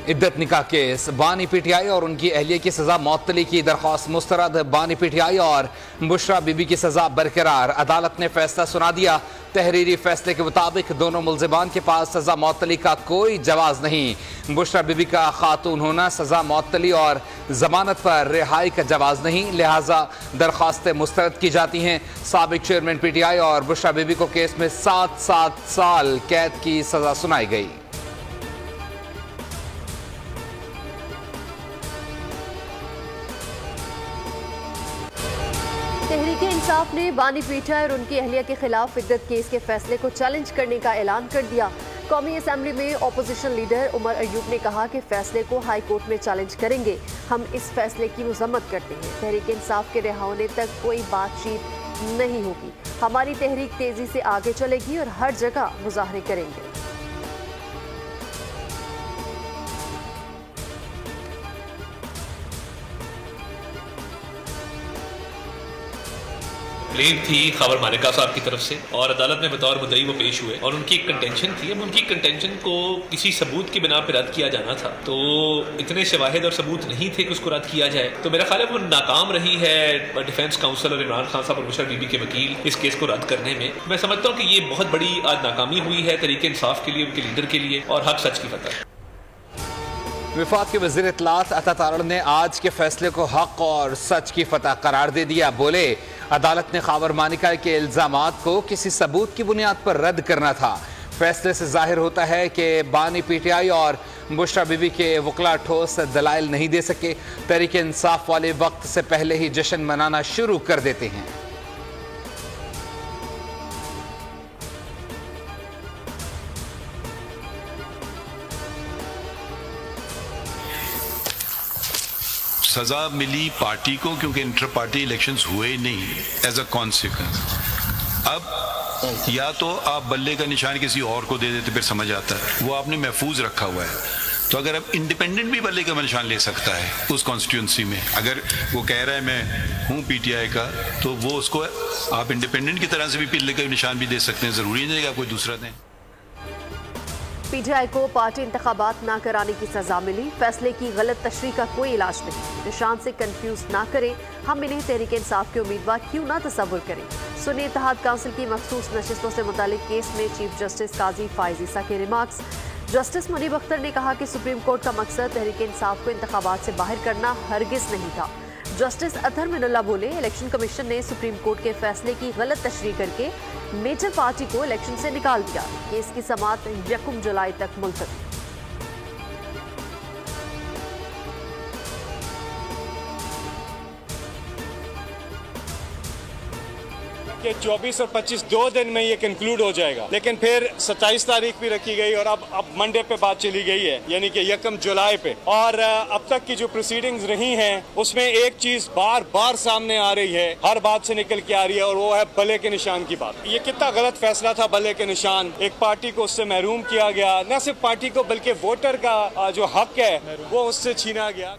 इद्दत निकाह केस, बानी पीटीआई और उनकी अहलिया की सजा मुअत्तली की दरख्वास्त मुस्तरद। बानी पीटीआई और बुशरा बीबी की सजा बरकरार। अदालत ने फैसला सुना दिया। तहरीरी फैसले के मुताबिक दोनों मुल्जिमान के पास सजा मुअत्तली का कोई जवाज नहीं। बुशरा बीबी का खातून होना सजा मुअत्तली और जमानत पर रिहाई का जवाज नहीं, लिहाजा दरख्वास्तें मुस्तरद की जाती हैं। साबिक चेयरमैन पीटीआई और बुशरा बीबी को केस में 7 साल कैद की सजा सुनाई गई। तहरीक इंसाफ ने बानी पीटीआई और उनकी अहलिया के खिलाफ इद्दत केस के फैसले को चैलेंज करने का ऐलान कर दिया। कौमी असम्बली में अपोजिशन लीडर उमर अयूब ने कहा कि फैसले को हाई कोर्ट में चैलेंज करेंगे। हम इस फैसले की मजम्मत करते हैं। तहरीक इंसाफ के रिहा होने तक कोई बातचीत नहीं होगी। हमारी तहरीक तेजी से आगे चलेगी और हर जगह मुजाहरे करेंगे। क्लेम थी खबर मालिका साहब की तरफ से और अदालत में बतौर मुद्दई वो पेश हुए और उनकी एक कंटेंशन थी। अब उनकी कंटेंशन को किसी सबूत की बिना पर रद्द किया जाना था, तो इतने शवाहिद और सबूत नहीं थे कि उसको रद्द किया जाए। तो मेरा ख्याल है वो नाकाम रही है डिफेंस काउंसिल और इमरान खान साहब और बुशरा बीबी के वकील इस केस को रद्द करने में। मैं समझता हूँ कि ये बहुत बड़ी आज नाकामी हुई है तहरीक इंसाफ के लिए, उनके लीडर के लिए, और हक सच की फतह। विफाक के वज़ीर इत्तलात अता तारड़ ने आज के फैसले को हक और सच की फतह करार दे दिया। बोले, अदालत ने खबर मानिका के इल्जामात को किसी सबूत की बुनियाद पर रद्द करना था। फैसले से जाहिर होता है कि बानी पीटीआई और बुशरा बीबी के वकला ठोस दलाइल नहीं दे सके। तहरीक इंसाफ वाले वक्त से पहले ही जश्न मनाना शुरू कर देते हैं। सजा मिली पार्टी को क्योंकि इंटर पार्टी इलेक्शंस हुए ही नहीं एज अ कॉन्सिक्वेंस। अब या तो आप बल्ले का निशान किसी और को दे देते फिर समझ आता है, वो आपने महफूज रखा हुआ है। तो अगर अब इंडिपेंडेंट भी बल्ले का निशान ले सकता है उस कॉन्स्टिट्यूंसी में, अगर वो कह रहा है मैं हूँ पीटीआई का, तो वो उसको आप इंडिपेंडेंट की तरह से भी बल्ले का निशान भी दे सकते हैं, जरूरी नहीं है कि आप कोई दूसरा दें। पीटीआई को पार्टी इंतखाबात ना कराने की सजा मिली। फैसले की गलत तशरीह का कोई इलाज नहीं। निशान से कंफ्यूज ना करें। हम इन्हें तहरीक इंसाफ के उम्मीदवार क्यों ना तस्वुर करें। सुनिए इत्तेहाद काउंसिल की मखसूस नशिस्तों से मुतालिक केस में चीफ जस्टिस काजी फाइज ईसा के रिमार्क्स। जस्टिस मुनीब अख्तर ने कहा कि सुप्रीम कोर्ट का मकसद तहरीक इंसाफ को इंतखाबात से बाहर करना हरगिज नहीं था। जस्टिस अतहर मिनुल्लाह बोले, इलेक्शन कमीशन ने सुप्रीम कोर्ट के फैसले की गलत तशरीह करके मेजर पार्टी को इलेक्शन से निकाल दिया। केस की समाअत 1 जुलाई तक मुलतवी। कि 24 और 25 2 दिन में ये कंक्लूड हो जाएगा, लेकिन फिर 27 तारीख भी रखी गई और अब मंडे पे बात चली गई है, यानी कि 1 जुलाई पे। और अब तक की जो प्रोसीडिंग्स रही हैं उसमें एक चीज बार बार सामने आ रही है, हर बात से निकल के आ रही है, और वो है बल्ले के निशान की बात। ये कितना गलत फैसला था बल्ले के निशान। एक पार्टी को उससे महरूम किया गया, न सिर्फ पार्टी को बल्कि वोटर का जो हक है वो उससे छीना गया।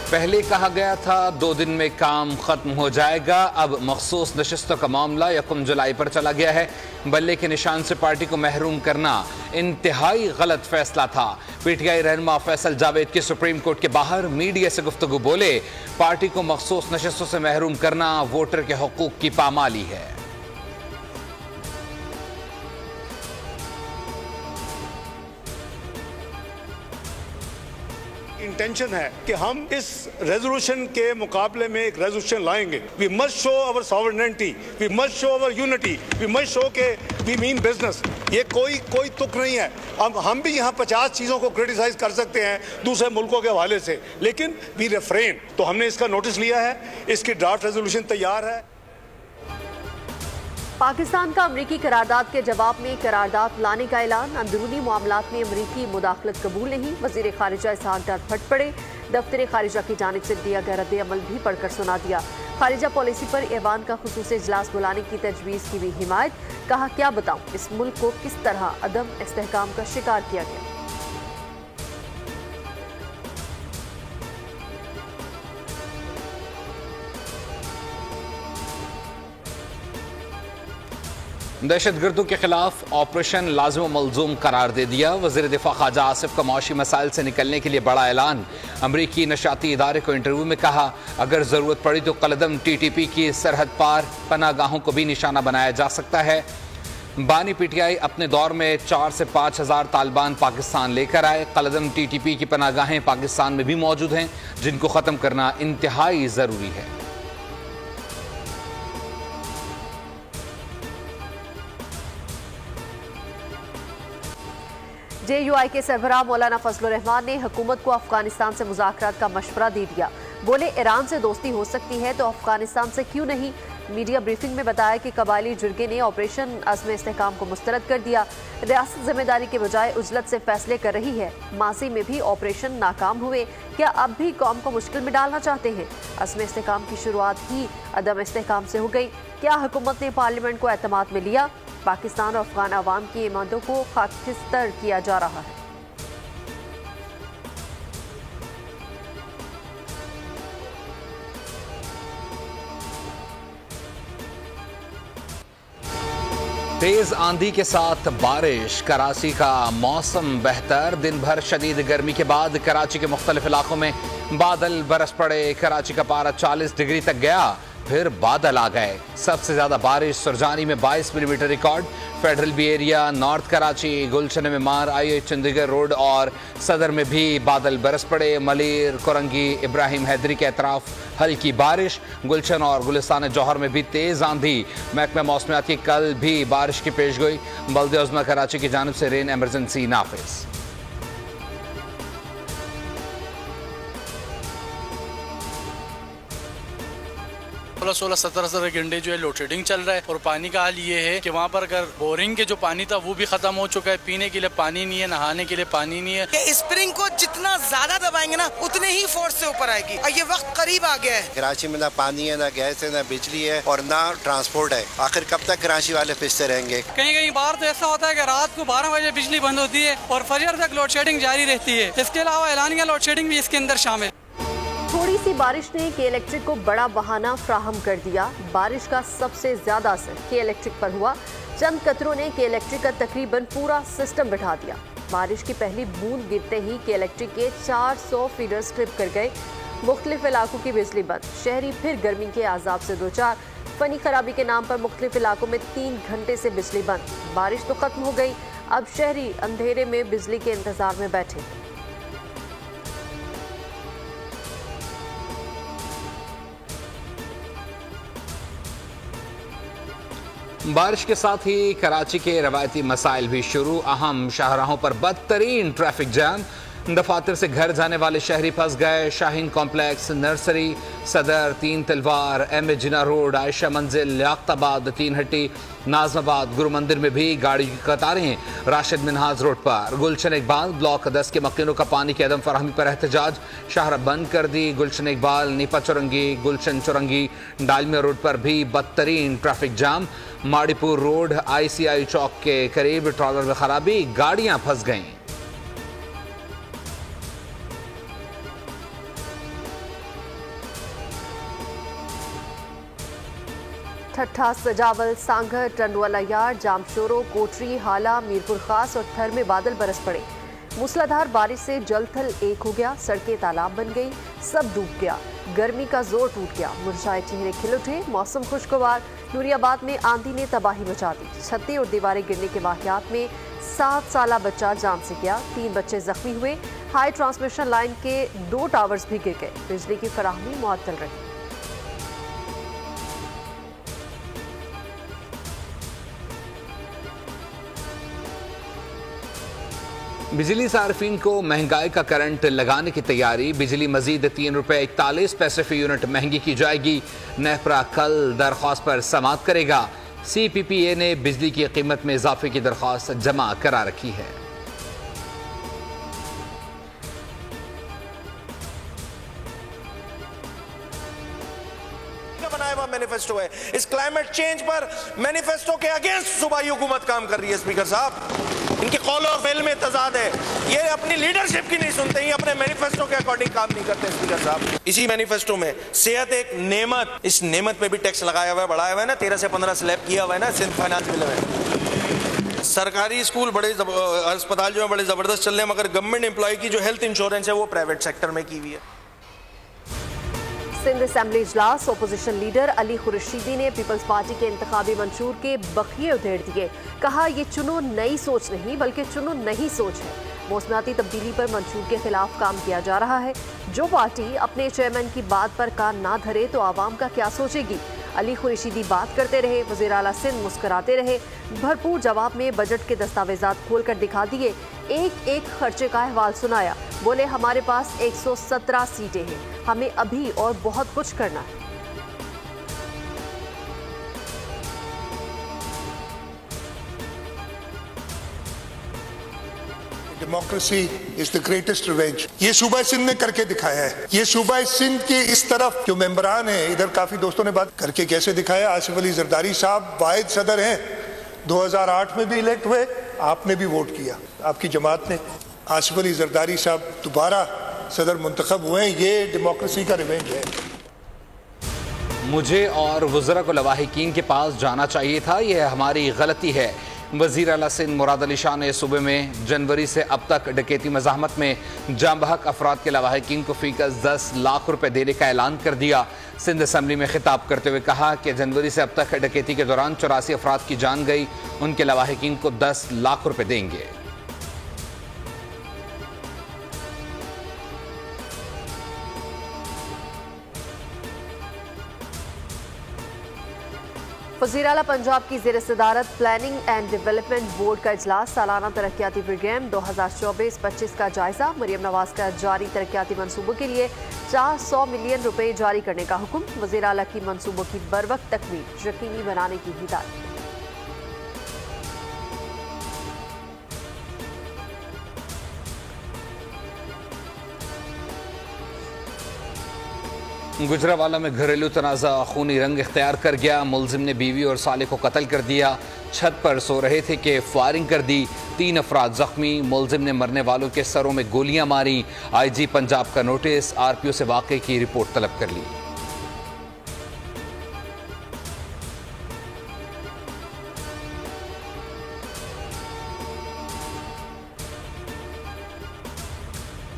पहले कहा गया था 2 दिन में काम खत्म हो जाएगा, अब मखसूस नशिस्तों का मामला 1 जुलाई पर चला गया है। बल्ले के निशान से पार्टी को महरूम करना इंतहाई गलत फैसला था। पीटीआई रहनुमा फैसल जावेद की सुप्रीम कोर्ट के बाहर मीडिया से गुफ्तगू। बोले, पार्टी को मखसूस नशिस्तों से महरूम करना वोटर के हुकूक की पामाली है। इंटेंशन है कि हम इस रेजोल्यूशन के मुकाबले में एक रेजोल्यूशन लाएंगे। We must show our sovereignty, we must show our unity, we must show के वी मीन बिजनेस। ये कोई तुक नहीं है। अब हम भी यहाँ 50 चीज़ों को क्रिटिसाइज कर सकते हैं दूसरे मुल्कों के हवाले से, लेकिन वी रिफ्रेन। तो हमने इसका नोटिस लिया है, इसकी ड्राफ्ट रेजोल्यूशन तैयार है। पाकिस्तान का अमरीकी करारदाद के जवाब में करारदाद लाने का ऐलान। अंदरूनी मामलात में अमरीकी मुदाखलत कबूल नहीं। वजीर खारिजा इसहाक डार फट पड़े। दफ्तर खारिजा की जानिब से दिया गया रद्द अमल भी पढ़कर सुना दिया। खारिजा पॉलिसी पर ऐवान का खुसूसी इजलास बुलाने की तजवीज़ की भी हिमायत। कहा, क्या बताऊं, इस मुल्क को किस तरह अदम इस्तेहकाम का शिकार किया गया। दहशतगर्दों के खिलाफ ऑपरेशन लाजिम मलजूम करार दे दिया। वज़ीर दिफा ख्वाजा आसिफ का मौशी मसाइल से निकलने के लिए बड़ा ऐलान। अमरीकी नशाती इदारे को इंटरव्यू में कहा, अगर ज़रूरत पड़ी तो कलदम TTP की सरहद पार पनागाहों को भी निशाना बनाया जा सकता है। बानी PTI अपने दौर में 4 से 5 हज़ार तालिबान पाकिस्तान लेकर आए। कलदम TTP की पनागाहें पाकिस्तान में भी मौजूद हैं, जिनको ख़त्म करना इंतहाई ज़रूरी है। JUI के सरबराह मौलाना फजलुर रहमान ने हुकूमत को अफगानिस्तान से मुज़ाकरात का मशवरा दे दिया। बोले, ईरान से दोस्ती हो सकती है तो अफगानिस्तान से क्यों नहीं। मीडिया ब्रीफिंग में बताया कि कबायली जुर्गे ने ऑपरेशन अज़्म इस्तेहकाम को मुस्तरद कर दिया। रियासत जिम्मेदारी के बजाय उजलत से फैसले कर रही है। माजी में भी ऑपरेशन नाकाम हुए, क्या अब भी कौम को मुश्किल में डालना चाहते हैं। अज़्म इस्तेहकाम की शुरुआत ही अदम इस्तेहकाम से हो गई। क्या हुकूमत ने पार्लियामेंट को एतमाद में लिया। पाकिस्तान और अफगान अवाम की इमादों को खाकिस्तर किया जा रहा है। तेज आंधी के साथ बारिश, कराची का मौसम बेहतर। दिन भर शदीद गर्मी के बाद कराची के मुख्तलिफ इलाकों में बादल बरस पड़े। कराची का पारा 40 डिग्री तक गया, फिर बादल आ गए। सबसे ज्यादा बारिश सुरजानी में 22 millimetre record. Federal B area, north Karachi, Gulshan में मार, IH चंडीगढ़ रोड और सदर में भी बादल बरस पड़े। मलीर, कोरंगी, इब्राहिम हैदरी के अतराफ हल्की बारिश। गुलशन और गुलिस्तान जौहर में भी तेज आंधी। महकमा मौसमियात की कल भी बारिश की पेशगोई। बल्दे उज़्मा कराची की जानिब से रेन एमरजेंसी नाफिज। 16-17 घंटे जो है लोड शेडिंग चल रहा है। और पानी का हाल ये है कि वहाँ पर अगर बोरिंग के जो पानी था वो भी खत्म हो चुका है। पीने के लिए पानी नहीं है, नहाने के लिए पानी नहीं है। स्प्रिंग को जितना ज्यादा दबाएंगे ना उतने ही फोर्स से ऊपर आएगी और ये वक्त करीब आ गया है। कराची में ना पानी है, ना गैस है, ना बिजली है और ना ट्रांसपोर्ट है। आखिर कब तक कराची वाले पिसते रहेंगे। कहीं कहीं बार तो ऐसा होता है कि रात को 12 बजे बिजली बंद होती है और फजर तक लोड शेडिंग जारी रहती है। इसके अलावा एलानिया लोड शेडिंग भी इसके अंदर शामिल। थोड़ी सी बारिश ने के इलेक्ट्रिक को बड़ा बहाना फ्राहम कर दिया। बारिश का सबसे ज्यादा असर के इलेक्ट्रिक पर हुआ। चंद कतरों ने के इलेक्ट्रिक का तकरीबन पूरा सिस्टम बिठा दिया। बारिश की पहली बूंद गिरते ही के इलेक्ट्रिक के 400 फीडर्स ट्रिप कर गए। मुख्तलिफ इलाकों की बिजली बंद। शहरी फिर गर्मी के आजाब से दो चार। फनी खराबी के नाम पर मुख्तलिफ इलाकों में 3 घंटे से बिजली बंद। बारिश तो खत्म हो गई, अब शहरी अंधेरे में बिजली के इंतजार में बैठे। बारिश के साथ ही कराची के रवायती मसाइल भी शुरू। अहम शाहराहों पर बदतरीन ट्रैफिक जैम। दफातर से घर जाने वाले शहरी फंस गए। शाहीन कॉम्प्लेक्स, नर्सरी, सदर, 3 तलवार, MA जिना रोड, आयशा मंजिल, लियाकताबाद, 3 हट्टी, नाजमाबाद, गुरु मंदिर में भी गाड़ी की कतारें। राशिद मिनहाज रोड पर गुलशन इकबाल ब्लॉक 10 के मकीनों का पानी की अदम फराहमी पर एहतजाज। शाहरा बंद कर दी। गुलशन इकबाल, नीपा चुरंगी, गुलशन चुरंगी, डालमिया रोड पर भी बदतरीन traffic jam. Maripur road, ICI चौक के करीब ट्रॉलर में खराबी, गाड़ियां फंस गईं। ठट्ठा, सजावल, सांघर, टंडवाला यार्ड, जामशोरो, कोटरी, हाला, मीरपुर खास और थर में बादल बरस पड़े। मूसलाधार बारिश से जल थल एक हो गया। सड़कें तालाब बन गई, सब डूब गया। गर्मी का जोर टूट गया। मुरझाए चेहरे खिल उठे। मौसम खुशगवार। नूरियाबाद में आंधी ने तबाही मचा दी। छतें और दीवारें गिरने के वाकयात में 7 साला बच्चा जान से गया। 3 बच्चे जख्मी हुए। हाई ट्रांसमिशन लाइन के 2 टावर्स भी गिर गए। बिजली की फराहमी मुअत्तल रही। बिजली सार्फिन को महंगाई का करंट लगाने की तैयारी। बिजली मजीद 3 रुपए 41 पैसे फी यूनिट महंगी की जाएगी। नेफरा कल दरख्वास्त पर समाअत करेगा। CPPA ने बिजली की कीमत में इजाफे की दरख्वास्त जमा करा रखी है। बनाया हुआ मैनिफेस्टो है। इस क्लाइमेट चेंज पर मैनिफेस्टो के अगेंस्ट सूबाई हुकूमत काम कर रही है। स्पीकर साहब, इनके कौल और फेल में तजाद है। ये अपनी लीडरशिप की नहीं सुनते, ये अपने मैनिफेस्टो के अकॉर्डिंग काम नहीं करते स्पीकर साहब। इसी मैनिफेस्टो में सेहत एक नेमत, इस नेमत पे भी टैक्स लगाया हुआ है, बढ़ाया हुआ है ना, 13 से 15 स्लैब किया हुआ है ना सिंध फाइनेंस बिल में। सरकारी स्कूल बड़े अस्पताल जो है बड़े जबरदस्त चल रहे हैं, मगर गवर्नमेंट एम्प्लॉय की जो हेल्थ इंश्योरेंस है वो प्राइवेट सेक्टर में की हुई है। सिंध असेंबली इजलास, ओपोजिशन लीडर अली खुर्शीदी ने पीपल्स पार्टी के इंतखाबी मंशूर के बखिए उधेड़ दिए। कहा ये चुनो नई सोच नहीं बल्कि चुनो नहीं सोच है। मौसमियाती तब्दीली पर मंशूर के खिलाफ काम किया जा रहा है। जो पार्टी अपने चेयरमैन की बात पर कान ना धरे तो आवाम का क्या सोचेगी। अली खुर्शीदी बात करते रहे, वज़ीर आला सिंध मुस्कुराते रहे। भरपूर जवाब में बजट के दस्तावेजात खोल कर दिखा दिए, एक एक खर्चे का अहवाल सुनाया। बोले हमारे पास 117 सीटें हैं, हमें अभी और बहुत कुछ करना है। Democracy is the greatest revenge. ये सूबा सिंध ने करके दिखाया है। ये सूबा सिंध के इस तरफ जो मेंबरान हैं, इधर काफी दोस्तों ने बात करके कैसे दिखाया। आसिफ अली जरदारी साहब वाहिद सदर हैं, 2008 में भी इलेक्ट हुए, आपने भी वोट किया, आपकी जमात ने। आसिफ अली जरदारी साहब दोबारा सदर मुंतखब हुए, ये डेमोक्रेसी का रिवेंज है। मुझे और वज़रा को लवाहिकीन के पास जाना चाहिए था, यह हमारी गलती है। वज़ीर आला सिंध मुराद अली शाह ने सूबे में जनवरी से अब तक डकैती मज़ाहमत में जाम बहक अफराद के लवाहिकीन को फीकस 10 लाख रुपए देने का ऐलान कर दिया। सिंध असेंबली में खिताब करते हुए कहा कि जनवरी से अब तक डकैती के दौरान 84 अफराद की जान गई, उनके लवाहिकीन को 10 लाख रुपए देंगे। वज़ीर आला पंजाब की ज़ेर सदारत प्लानिंग एंड डेवलपमेंट बोर्ड का इजलास, सालाना तरक्याती प्रोग्राम 2024-25 का जायजा। मरियम नवाज का जारी तरक्याती मनसूबों के लिए 400 मिलियन रुपए जारी करने का हुक्म। वज़ीर आला की मनसूबों की बरवक्त तकमील यकीनी बनाने की हिदायत। गुजरावाला में घरेलू तनाज़ा खूनी रंग इख्तियार कर गया। मुलजिम ने बीवी और साले को कत्ल कर दिया। छत पर सो रहे थे कि फायरिंग कर दी, 3 अफराद जख्मी। मुलजिम ने मरने वालों के सरों में गोलियां मारी। IG पंजाब का नोटिस, RPO से वाक़े की रिपोर्ट तलब कर ली।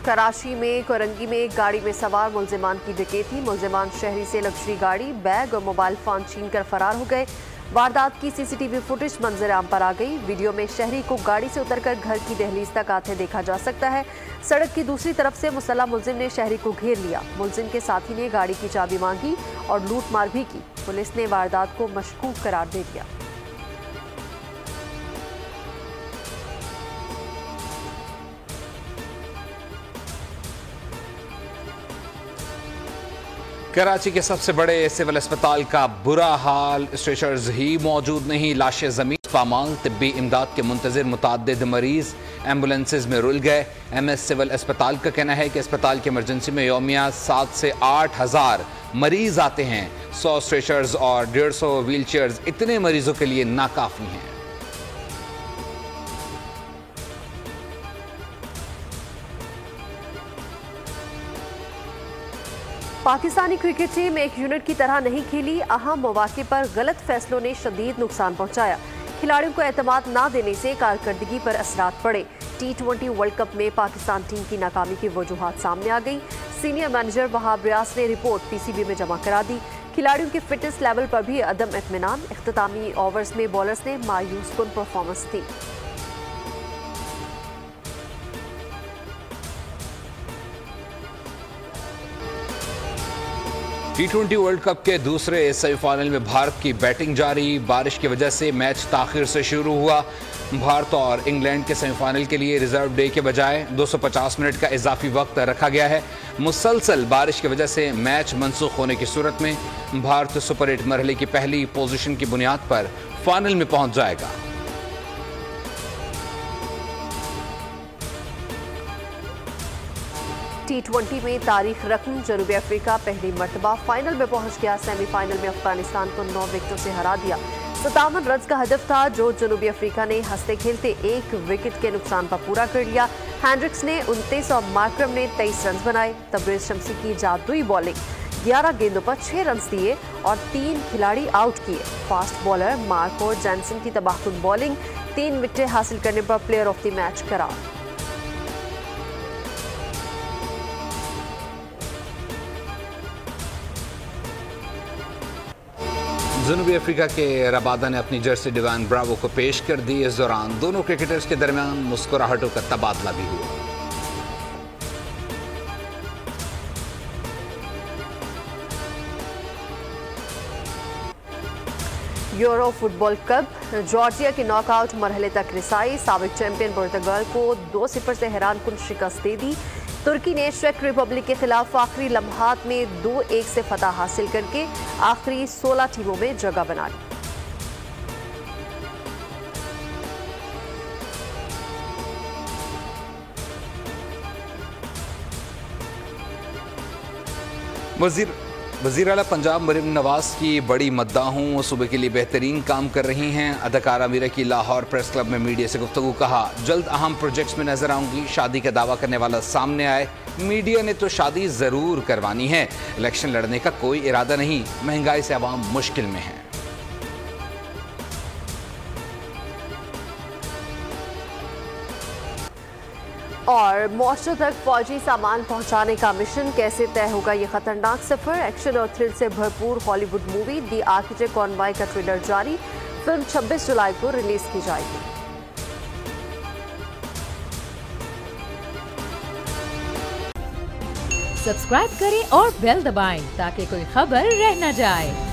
कराची में कोरंगी में एक गाड़ी में सवार मुलजिमान की डकैती। मुलजिमान शहरी से लग्जरी गाड़ी, बैग और मोबाइल फोन छीन कर फरार हो गए। वारदात की CCTV फुटेज मंजर आम पर आ गई। वीडियो में शहरी को गाड़ी से उतरकर घर की दहलीज तक आते देखा जा सकता है। सड़क की दूसरी तरफ से मुसल्लह मुलजिम ने शहरी को घेर लिया। मुलजिम के साथी ने गाड़ी की चाबी मांगी और लूट मार भी की। पुलिस ने वारदात को मशकूक करार दे दिया। कराची के सबसे बड़े सिविल अस्पताल का बुरा हाल, स्ट्रेचर्स ही मौजूद नहीं, लाशें ज़मीन पामाल। तिब्बी इमदाद के मुंतज़िर मुतअद्दिद मरीज एम्बुलेंसेज में रुल गए। MS सिविल अस्पताल का कहना है कि अस्पताल की इमरजेंसी में यौमिया 7 से 8 हज़ार मरीज आते हैं। 100 स्ट्रेचर्स और 150 व्हील चेयर्स इतने मरीजों के लिए नाकाफी हैं। पाकिस्तानी क्रिकेट टीम एक यूनिट की तरह नहीं खेली। अहम मौके पर गलत फैसलों ने शदीद नुकसान पहुंचाया। खिलाड़ियों को एतमाद न देने से कारकर्दगी पर असरात पड़े। T20 वर्ल्ड कप में पाकिस्तान टीम की नाकामी की वजूहात सामने आ गई। सीनियर मैनेजर वहाब रियाज ने रिपोर्ट PCB में जमा करा दी। खिलाड़ियों के फिटनेस लेवल पर भी अदम इत्मीनान। इख्तितामी ओवर्स में बॉलर्स ने मायूस कुन परफॉर्मेंस दी। T20 वर्ल्ड कप के दूसरे सेमीफाइनल में भारत की बैटिंग जारी। बारिश की वजह से मैच ताखिर से शुरू हुआ। भारत और इंग्लैंड के सेमीफाइनल के लिए रिजर्व डे के बजाय 250 मिनट का इजाफी वक्त रखा गया है। मुसलसल बारिश की वजह से मैच मनसूख होने की सूरत में भारत सुपर 8 मरहले की पहली पोजीशन की बुनियाद पर फाइनल में पहुंच जाएगा। T20 में तारीख रकम, जनूबी अफ्रीका पहली मरतबा फाइनल में पहुंच गया। सेमीफाइनल में अफगानिस्तान को 9 विकेटों से हरा दिया। 57 रन का हदफ था जो जनूबी अफ्रीका ने हंसते खेलते 1 विकेट के नुकसान पर पूरा कर लिया। हैंड्रिक्स ने 29 और मार्करम ने 23 रन बनाए। तबरेज शम्सी की जादुई बॉलिंग 11 गेंदों पर 6 रन दिए और 3 खिलाड़ी आउट किए। फास्ट बॉलर मार्को जैनसन की तबाहकुन बॉलिंग 3 विकेटें हासिल करने पर प्लेयर ऑफ द मैच करार। जनूबी अफ्रीका के रबादा ने अपनी जर्सी डिवान ब्रावो को पेश कर दी। इस दौरान दोनों क्रिकेटर्स के दरमियान मुस्कुराहटों का तबादला भी हुआ। यूरो फुटबॉल कप जॉर्जिया की नॉकआउट मरहले तक रिसाई। साबिक चैंपियन पुर्तगाल को 2-0 से हैरानकुन शिकस्त दे दी। तुर्की ने चेक रिपब्लिक के खिलाफ आखिरी लम्हात में 2-1 से फतह हासिल करके आखिरी 16 टीमों में जगह बना ली। वज़ीर आला पंजाब मरीम नवाज की बड़ी मद्दाहों सूबे के लिए बेहतरीन काम कर रही हैं। अदाकारा मीरा की लाहौर प्रेस क्लब में मीडिया से गुफ्तगू। कहा, जल्द अहम प्रोजेक्ट्स में नजर आऊंगी। शादी का दावा करने वाला सामने आए। मीडिया ने तो शादी जरूर करवानी है, इलेक्शन लड़ने का कोई इरादा नहीं। महंगाई से आवाम मुश्किल में है। और मॉस्टर तक फौजी सामान पहुंचाने का मिशन कैसे तय होगा ये खतरनाक सफर। एक्शन और थ्रिल से भरपूर Hollywood movie the architect Conway का ट्रेलर जारी। फिल्म 26 जुलाई को रिलीज की जाएगी। सब्सक्राइब करें और बेल दबाएं ताकि कोई खबर रह न जाए।